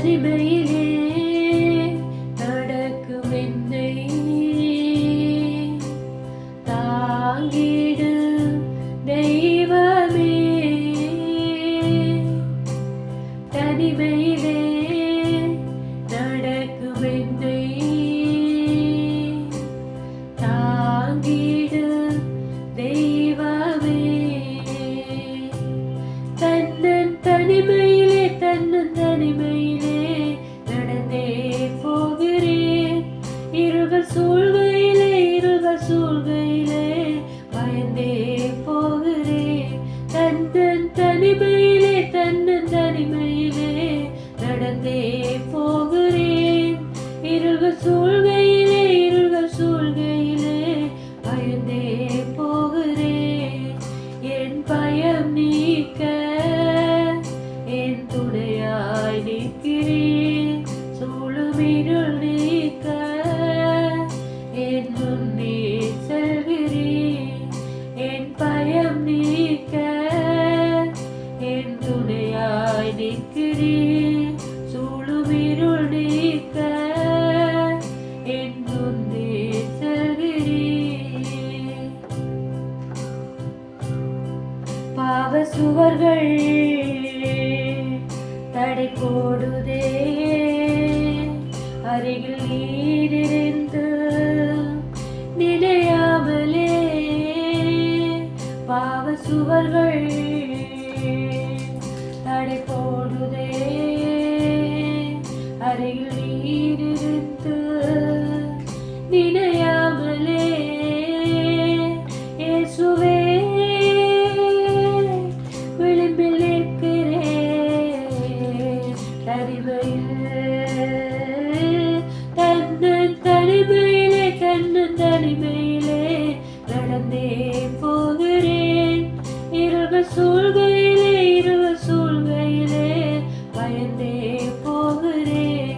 தனிமையிலே நடக்கும் என்னை தாங்கிடு தெய்வமே. தனிமையிலே நடக்கும் என்னை தாங்கிடு தெய்வமே. தன்னன் தனிமையிலே தனிமையிலே நடந்தே போகிறேன். இருகள் சூழ்கையிலே பயந்தே போகிறேன். தன்னன் தனிமையிலே தனிமையிலே நடந்தே போகிறேன். இருகள் சூழ்கையிலே பயந்தே போகிறேன். என் பயம் நீக்க என் துணையாய் நிற்கிறேன். சூழுமிருள் நீக்க என் முன்னே செல்கிறேன். என் பயம் நீக்க என் துணையாய் நிற்கிறேன். சூழுமிருள் நீக்க என் முன்னே செல்கிறேன். பாவ சுவர்கள் தடை போடுதே. அருகில் நீரிருந்து நினையாமலே பாவ சுவர்கள் தடை போடுதே. அருகில் நீரிருந்து நினையாமலே இயேசுவே விளிம்பில் நிற்கிறேன். தனிமையிலே நடந்தே போகிறேன். இருள் சூழ்கையிலே பயந்தே போகிறேன்.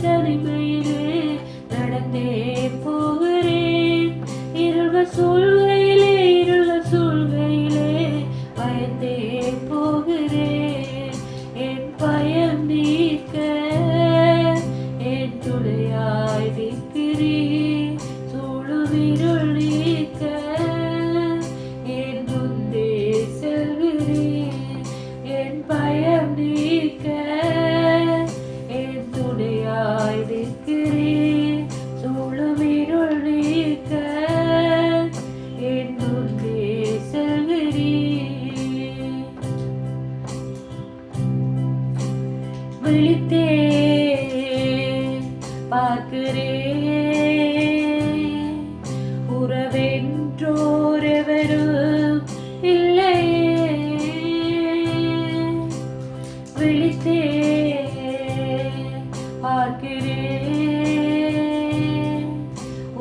தனிமையிலே நடந்தே போகிறேன். இருள் சூழ்கையிலே பயந்தே போகிறேன். என் பயம் நீக்க என் துணையாய் நிற்கிறேன். சூழுமிருள் நீக்க என் முன்னே செல்கிறேன். என் பயம் நீக்க என் துணையாய் நிற்கிறேன். சூழுமிருள் நீக்க என் முன்னே செல்கிறேன். விழித்தே பார்க்கிறேன். உறவென்றோரெவரும் இல்லையே. விழித்தே பார்க்கிறேன்.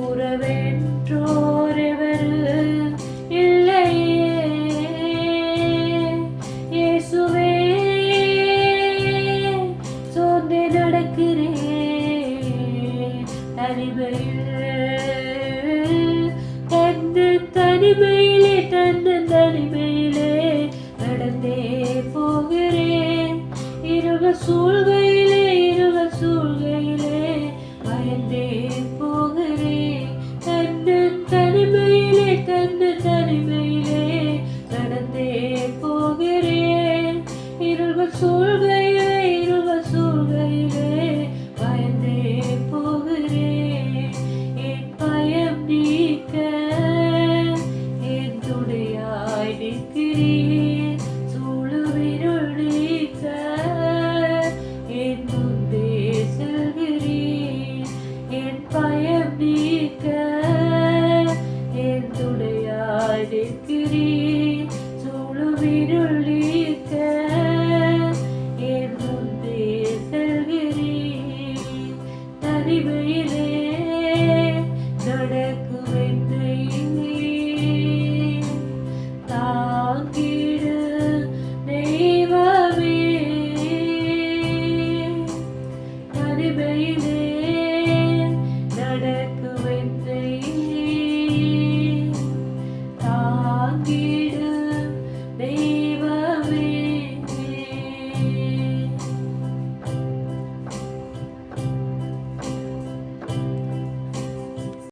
உறவென்றோரெவரும் இல்லையே. இயேசுவே சோர்ந்தே நடக்கிறேன். தனிமையிலே நடந்தே போகிறேன். இருள் சூழ்கை